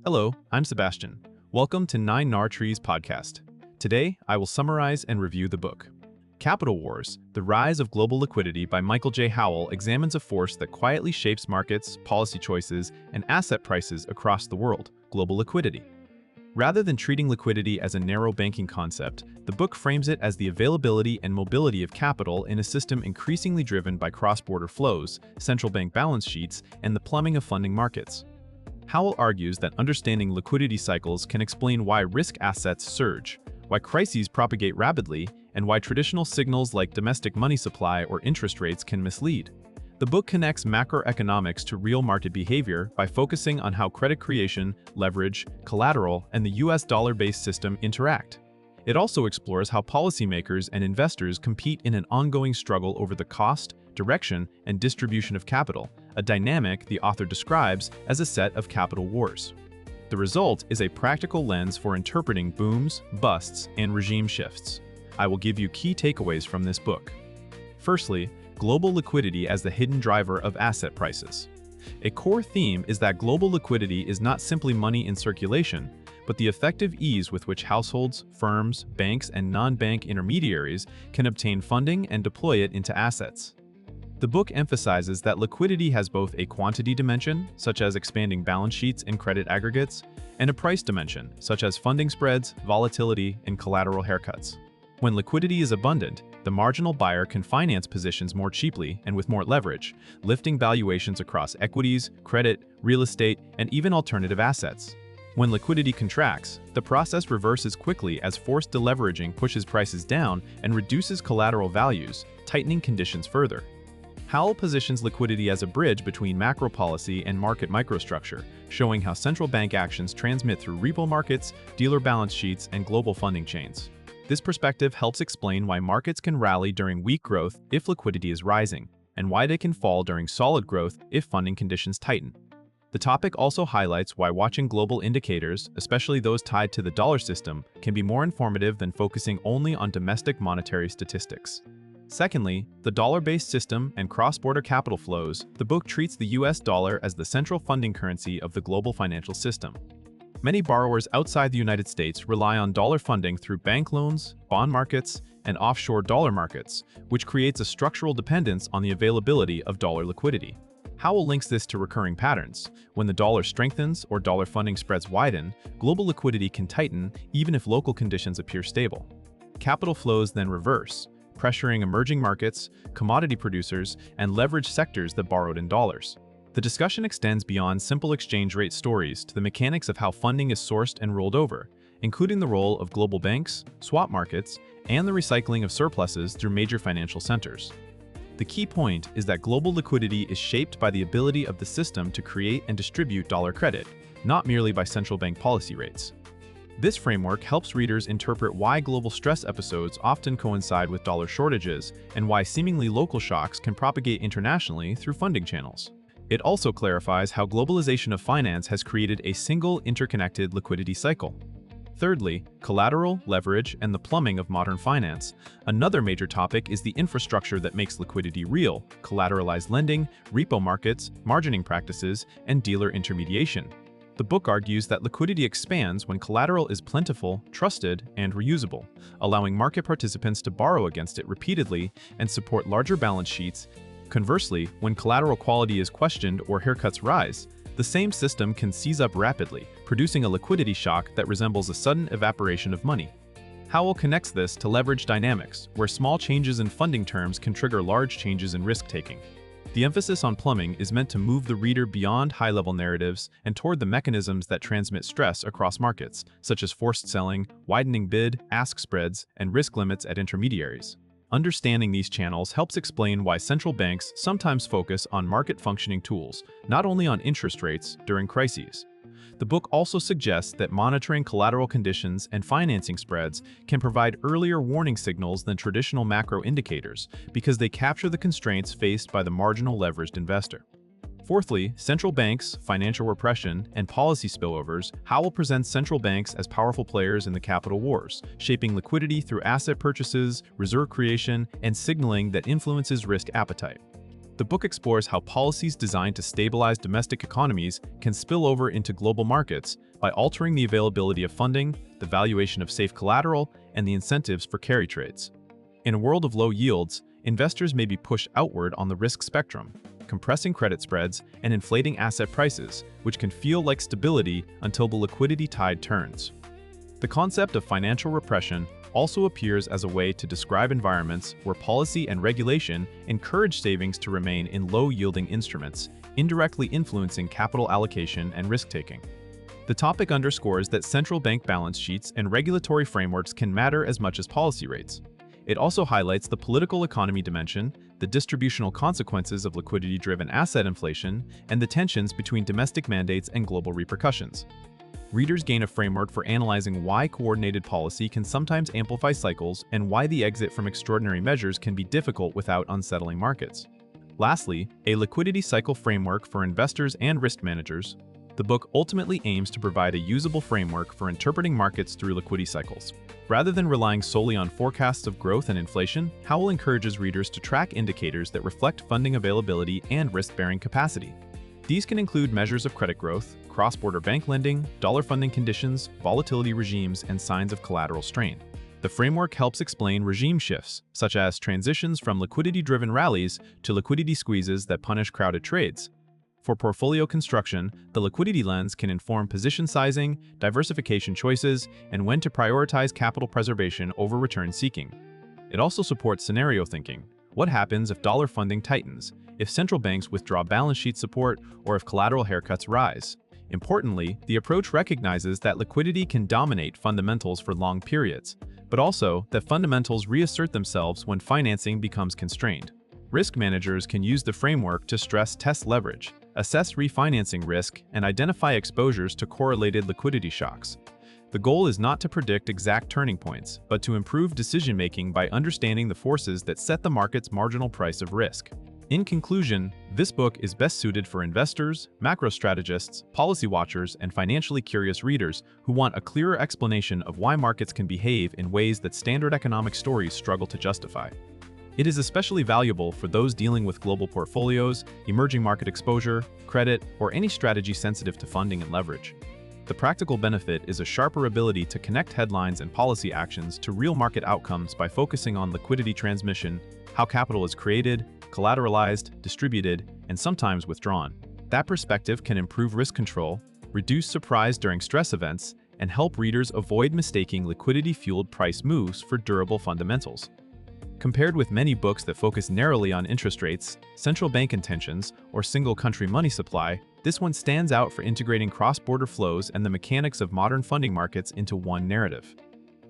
Hello, I'm Sebastian. Welcome to 9 Trees podcast. Today, I will summarize and review the book. Capital Wars, The Rise of Global Liquidity by Michael J. Howell examines a force that quietly shapes markets, policy choices, and asset prices across the world, global liquidity. Rather than treating liquidity as a narrow banking concept, the book frames it as the availability and mobility of capital in a system increasingly driven by cross-border flows, central bank balance sheets, and the plumbing of funding markets. Howell argues that understanding liquidity cycles can explain why risk assets surge, why crises propagate rapidly, and why traditional signals like domestic money supply or interest rates can mislead. The book connects macroeconomics to real market behavior by focusing on how credit creation, leverage, collateral, and the US dollar-based system interact. It also explores how policymakers and investors compete in an ongoing struggle over the cost, direction, and distribution of capital, a dynamic the author describes as a set of capital wars. The result is a practical lens for interpreting booms, busts, and regime shifts. I will give you key takeaways from this book. Firstly, global liquidity as the hidden driver of asset prices. A core theme is that global liquidity is not simply money in circulation, but the effective ease with which households, firms, banks, and non-bank intermediaries can obtain funding and deploy it into assets. The book emphasizes that liquidity has both a quantity dimension, such as expanding balance sheets and credit aggregates, and a price dimension, such as funding spreads, volatility, and collateral haircuts. When liquidity is abundant, the marginal buyer can finance positions more cheaply and with more leverage, lifting valuations across equities, credit, real estate, and even alternative assets. When liquidity contracts, the process reverses quickly as forced deleveraging pushes prices down and reduces collateral values, tightening conditions further. Howell positions liquidity as a bridge between macro policy and market microstructure, showing how central bank actions transmit through repo markets, dealer balance sheets, and global funding chains. This perspective helps explain why markets can rally during weak growth if liquidity is rising, and why they can fall during solid growth if funding conditions tighten. The topic also highlights why watching global indicators, especially those tied to the dollar system, can be more informative than focusing only on domestic monetary statistics. Secondly, the dollar-based system and cross-border capital flows. The book treats the US dollar as the central funding currency of the global financial system. Many borrowers outside the United States rely on dollar funding through bank loans, bond markets, and offshore dollar markets, which creates a structural dependence on the availability of dollar liquidity. Howell links this to recurring patterns. When the dollar strengthens or dollar funding spreads widen, global liquidity can tighten even if local conditions appear stable. Capital flows then reverse, pressuring emerging markets, commodity producers, and leveraged sectors that borrowed in dollars. The discussion extends beyond simple exchange rate stories to the mechanics of how funding is sourced and rolled over, including the role of global banks, swap markets, and the recycling of surpluses through major financial centers. The key point is that global liquidity is shaped by the ability of the system to create and distribute dollar credit, not merely by central bank policy rates. This framework helps readers interpret why global stress episodes often coincide with dollar shortages and why seemingly local shocks can propagate internationally through funding channels. It also clarifies how globalization of finance has created a single interconnected liquidity cycle. Thirdly, collateral, leverage, and the plumbing of modern finance. Another major topic is the infrastructure that makes liquidity real: collateralized lending, repo markets, margining practices, and dealer intermediation. The book argues that liquidity expands when collateral is plentiful, trusted, and reusable, allowing market participants to borrow against it repeatedly and support larger balance sheets. Conversely, when collateral quality is questioned or haircuts rise, the same system can seize up rapidly, producing a liquidity shock that resembles a sudden evaporation of money. Howell connects this to leverage dynamics, where small changes in funding terms can trigger large changes in risk-taking. The emphasis on plumbing is meant to move the reader beyond high-level narratives and toward the mechanisms that transmit stress across markets, such as forced selling, widening bid-ask spreads, and risk limits at intermediaries. Understanding these channels helps explain why central banks sometimes focus on market-functioning tools, not only on interest rates, during crises. The book also suggests that monitoring collateral conditions and financing spreads can provide earlier warning signals than traditional macro indicators because they capture the constraints faced by the marginal leveraged investor. Fourthly, central banks, financial repression, and policy spillovers. Howell presents central banks as powerful players in the capital wars, shaping liquidity through asset purchases, reserve creation, and signaling that influences risk appetite. The book explores how policies designed to stabilize domestic economies can spill over into global markets by altering the availability of funding, the valuation of safe collateral, and the incentives for carry trades. In a world of low yields, investors may be pushed outward on the risk spectrum, compressing credit spreads and inflating asset prices, which can feel like stability until the liquidity tide turns. The concept of financial repression also appears as a way to describe environments where policy and regulation encourage savings to remain in low-yielding instruments, indirectly influencing capital allocation and risk-taking. The topic underscores that central bank balance sheets and regulatory frameworks can matter as much as policy rates. It also highlights the political economy dimension, the distributional consequences of liquidity-driven asset inflation, and the tensions between domestic mandates and global repercussions. Readers gain a framework for analyzing why coordinated policy can sometimes amplify cycles and why the exit from extraordinary measures can be difficult without unsettling markets. Lastly, a liquidity cycle framework for investors and risk managers. The book ultimately aims to provide a usable framework for interpreting markets through liquidity cycles. Rather than relying solely on forecasts of growth and inflation, Howell encourages readers to track indicators that reflect funding availability and risk-bearing capacity. These can include measures of credit growth, cross-border bank lending, dollar funding conditions, volatility regimes, and signs of collateral strain. The framework helps explain regime shifts, such as transitions from liquidity-driven rallies to liquidity squeezes that punish crowded trades. For portfolio construction, the liquidity lens can inform position sizing, diversification choices, and when to prioritize capital preservation over return seeking. It also supports scenario thinking. What happens if dollar funding tightens, if central banks withdraw balance sheet support, or if collateral haircuts rise? Importantly, the approach recognizes that liquidity can dominate fundamentals for long periods, but also that fundamentals reassert themselves when financing becomes constrained. Risk managers can use the framework to stress test leverage, assess refinancing risk, and identify exposures to correlated liquidity shocks. The goal is not to predict exact turning points, but to improve decision-making by understanding the forces that set the market's marginal price of risk. In conclusion, this book is best suited for investors, macro strategists, policy watchers, and financially curious readers who want a clearer explanation of why markets can behave in ways that standard economic stories struggle to justify. It is especially valuable for those dealing with global portfolios, emerging market exposure, credit, or any strategy sensitive to funding and leverage. The practical benefit is a sharper ability to connect headlines and policy actions to real market outcomes by focusing on liquidity transmission, how capital is created, collateralized, distributed, and sometimes withdrawn. That perspective can improve risk control, reduce surprise during stress events, and help readers avoid mistaking liquidity-fueled price moves for durable fundamentals. Compared with many books that focus narrowly on interest rates, central bank intentions, or single-country money supply, this one stands out for integrating cross-border flows and the mechanics of modern funding markets into one narrative.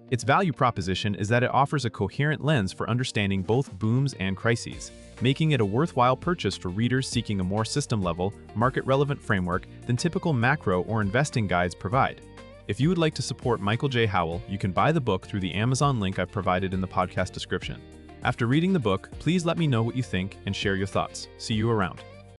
Its value proposition is that it offers a coherent lens for understanding both booms and crises, making it a worthwhile purchase for readers seeking a more system-level, market-relevant framework than typical macro or investing guides provide. If you would like to support Michael J. Howell, you can buy the book through the Amazon link I've provided in the podcast description. After reading the book, please let me know what you think and share your thoughts. See you around.